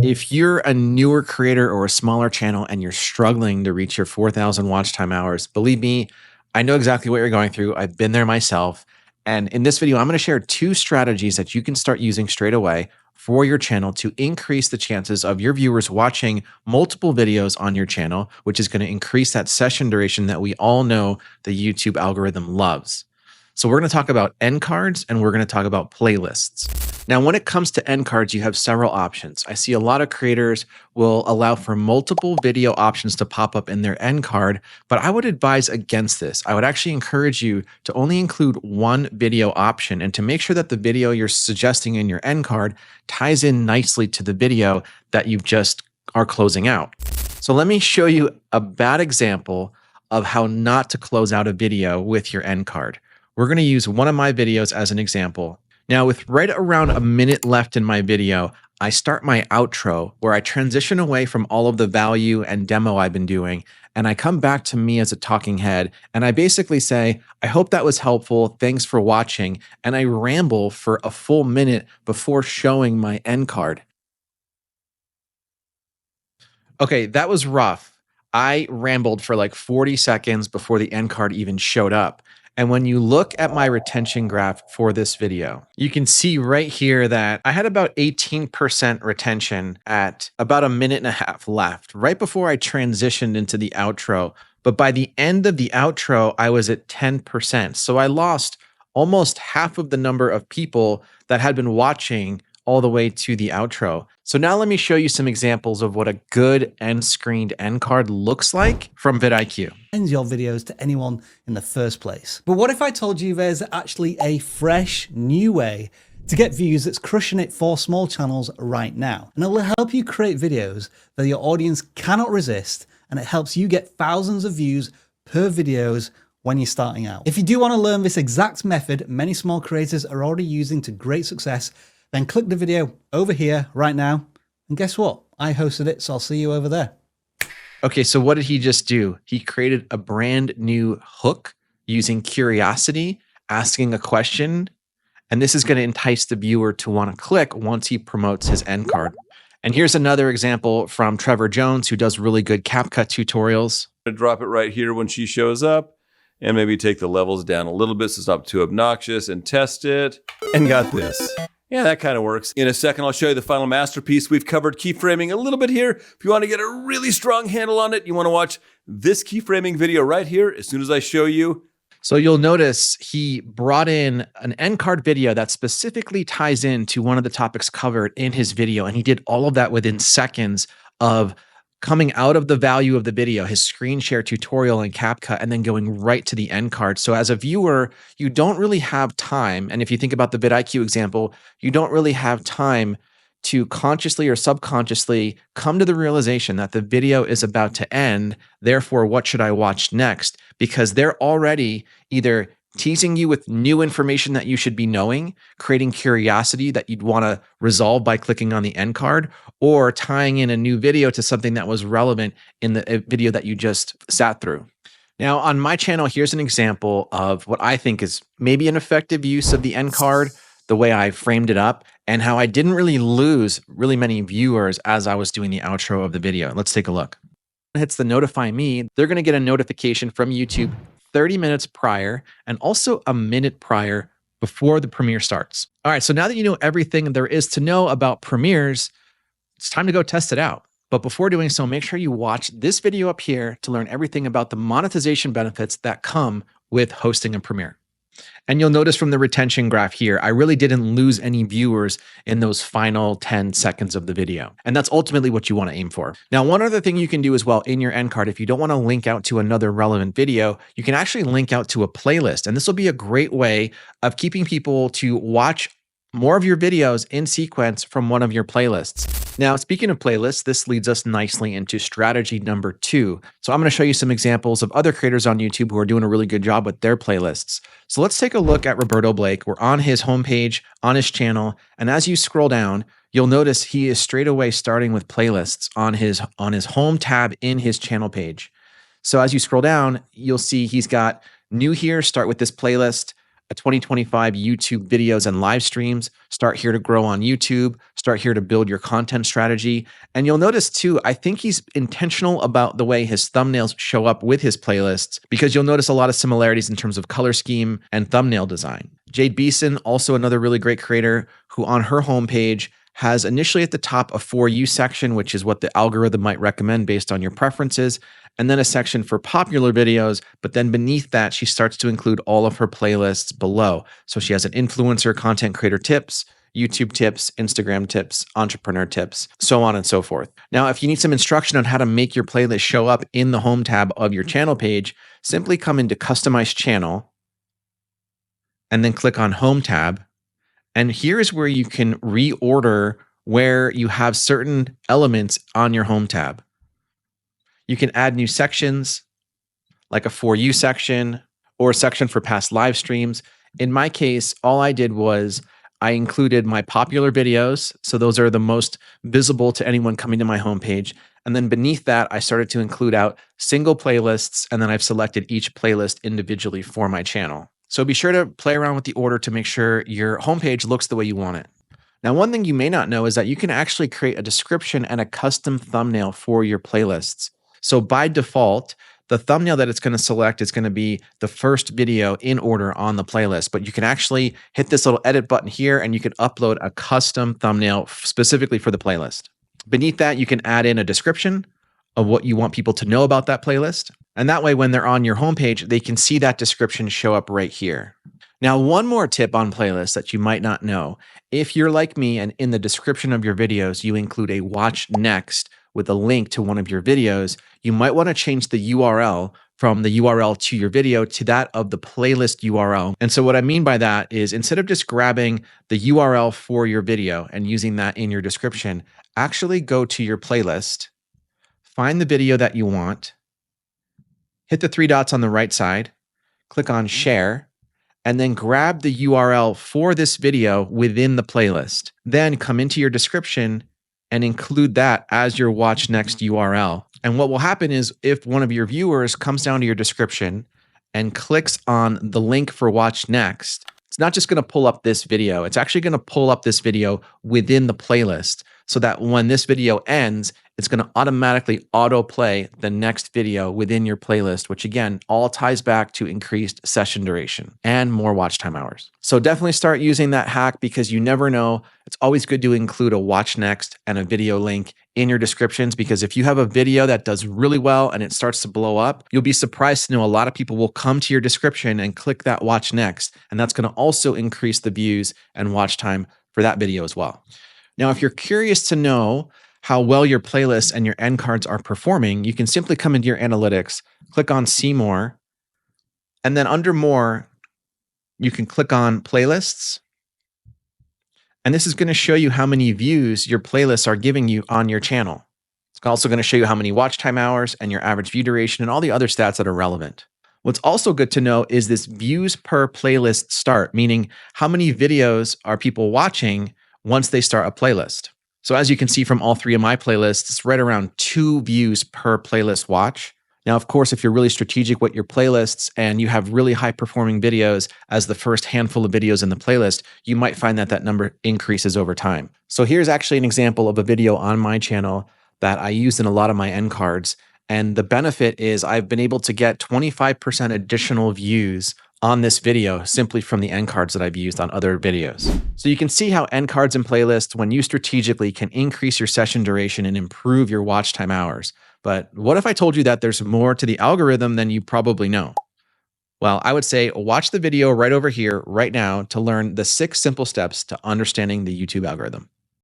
If you're a newer creator or a smaller channel and you're struggling to reach your 4,000 watch time hours, believe me, I know exactly what you're going through. I've been there myself. And in this video, I'm going to share 2 strategies that you can start using straight away for your channel to increase the chances of your viewers watching multiple videos on your channel, which is going to increase that session duration that we all know the YouTube algorithm loves. So we're going to talk about end cards and we're going to talk about playlists. Now, when it comes to end cards, you have several options. I see a lot of creators will allow for multiple video options to pop up in their end card, but I would advise against this. I would actually encourage you to only include one video option and to make sure that the video you're suggesting in your end card ties in nicely to the video that you just are closing out. So let me show you a bad example of how not to close out a video with your end card. We're going to use one of my videos as an example. Now, with right around a minute left in my video, I start my outro where I transition away from all of the value and demo I've been doing, and I come back to me as a talking head, and I basically say, I hope that was helpful, thanks for watching, and I ramble for a full minute before showing my end card. Okay, that was rough. I rambled for like 40 seconds before the end card even showed up. And when you look at my retention graph for this video, you can see right here that I had about 18% retention at about a minute and a half left, right before I transitioned into the outro. But by the end of the outro, I was at 10%. So I lost almost half of the number of people that had been watching all the way to the outro. So now let me show you some examples of what a good end screened end card looks like from vidIQ. Send your videos to anyone in the first place. But what if I told you there's actually a fresh new way to get views that's crushing it for small channels right now? And it will help you create videos that your audience cannot resist, and it helps you get thousands of views per videos when you're starting out. If you do want to learn this exact method many small creators are already using to great success, then click the video over here right now. And guess what? I hosted it, so I'll see you over there. Okay, so what did he just do? He created a brand new hook using curiosity, asking a question, and this is going to entice the viewer to want to click once he promotes his end card. And here's another example from Trevor Jones, who does really good CapCut tutorials. Drop it right here when she shows up, and maybe take the levels down a little bit so it's not too obnoxious, and test it, and got this. Yeah, that kind of works. In a second, I'll show you the final masterpiece. We've covered keyframing a little bit here. If you want to get a really strong handle on it, you want to watch this keyframing video right here as soon as I show you. So you'll notice he brought in an end card video that specifically ties into one of the topics covered in his video. And he did all of that within seconds of coming out of the value of the video, his screen share tutorial in CapCut, and then going right to the end card. So as a viewer, you don't really have time. And if you think about the vidIQ example, you don't really have time to consciously or subconsciously come to the realization that the video is about to end. Therefore, what should I watch next? Because they're already either teasing you with new information that you should be knowing, creating curiosity that you'd want to resolve by clicking on the end card, or tying in a new video to something that was relevant in the video that you just sat through. Now, on my channel, here's an example of what I think is maybe an effective use of the end card, the way I framed it up, and how I didn't really lose really many viewers as I was doing the outro of the video. Let's take a look. Hits the notify me, they're going to get a notification from YouTube 30 minutes prior and also a minute prior before the premiere starts. All right, so now that you know everything there is to know about premieres, it's time to go test it out. But before doing so, make sure you watch this video up here to learn everything about the monetization benefits that come with hosting a premiere. And you'll notice from the retention graph here, I really didn't lose any viewers in those final 10 seconds of the video. And that's ultimately what you want to aim for. Now, one other thing you can do as well in your end card, if you don't want to link out to another relevant video, you can actually link out to a playlist. And this will be a great way of keeping people to watch more of your videos in sequence from one of your playlists. Now, speaking of playlists, this leads us nicely into strategy number 2. So I'm going to show you some examples of other creators on YouTube who are doing a really good job with their playlists. So let's take a look at Roberto Blake. We're on his homepage, on his channel. And as you scroll down, you'll notice he is straight away starting with playlists on his home tab in his channel page. So as you scroll down, you'll see he's got new here, start with this playlist, a 2025 YouTube videos and live streams. Start here to grow on YouTube. Start here to build your content strategy. And you'll notice too, I think he's intentional about the way his thumbnails show up with his playlists, because you'll notice a lot of similarities in terms of color scheme and thumbnail design. Jade Beeson, also another really great creator, who on her homepage has initially at the top a For You section, which is what the algorithm might recommend based on your preferences, and then a section for popular videos. But then beneath that, she starts to include all of her playlists below. So she has an influencer, content creator tips, YouTube tips, Instagram tips, entrepreneur tips, so on and so forth. Now, if you need some instruction on how to make your playlist show up in the home tab of your channel page, simply come into Customize Channel and then click on Home tab. And here's where you can reorder where you have certain elements on your home tab. You can add new sections, like a For You section or a section for past live streams. In my case, all I did was I included my popular videos. So those are the most visible to anyone coming to my homepage. And then beneath that, I started to include out single playlists. And then I've selected each playlist individually for my channel. So be sure to play around with the order to make sure your homepage looks the way you want it. Now, one thing you may not know is that you can actually create a description and a custom thumbnail for your playlists. So by default, the thumbnail that it's going to select is going to be the first video in order on the playlist, but you can actually hit this little edit button here and you can upload a custom thumbnail specifically for the playlist. Beneath that, you can add in a description of what you want people to know about that playlist. And that way, when they're on your homepage, they can see that description show up right here. Now, one more tip on playlists that you might not know. If you're like me and in the description of your videos, you include a watch next with a link to one of your videos, you might want to change the URL from the URL to your video to that of the playlist URL. And so what I mean by that is instead of just grabbing the URL for your video and using that in your description, actually go to your playlist, find the video that you want, hit the three dots on the right side, click on share, and then grab the URL for this video within the playlist. Then come into your description and include that as your watch next URL. And what will happen is if one of your viewers comes down to your description and clicks on the link for watch next, it's not just going to pull up this video. It's actually going to pull up this video within the playlist so that when this video ends, it's going to automatically autoplay the next video within your playlist, which again, all ties back to increased session duration and more watch time hours. So definitely start using that hack because you never know. It's always good to include a watch next and a video link in your descriptions, because if you have a video that does really well and it starts to blow up, you'll be surprised to know a lot of people will come to your description and click that watch next. And that's going to also increase the views and watch time for that video as well. Now, if you're curious to know how well your playlists and your end cards are performing, you can simply come into your analytics, click on See More, and then under More, you can click on Playlists. And this is going to show you how many views your playlists are giving you on your channel. It's also going to show you how many watch time hours and your average view duration and all the other stats that are relevant. What's also good to know is this views per playlist start, meaning how many videos are people watching once they start a playlist. So as you can see from all three of my playlists, it's right around 2 views per playlist watch. Now, of course, if you're really strategic with your playlists and you have really high performing videos as the first handful of videos in the playlist, you might find that that number increases over time. So here's actually an example of a video on my channel that I used in a lot of my end cards. And the benefit is I've been able to get 25% additional views on this video simply from the end cards that I've used on other videos. So you can see how end cards and playlists, when used strategically, can increase your session duration and improve your watch time hours. But what if I told you that there's more to the algorithm than you probably know? Well, I would say watch the video right over here, right now, to learn the 6 simple steps to understanding the YouTube algorithm.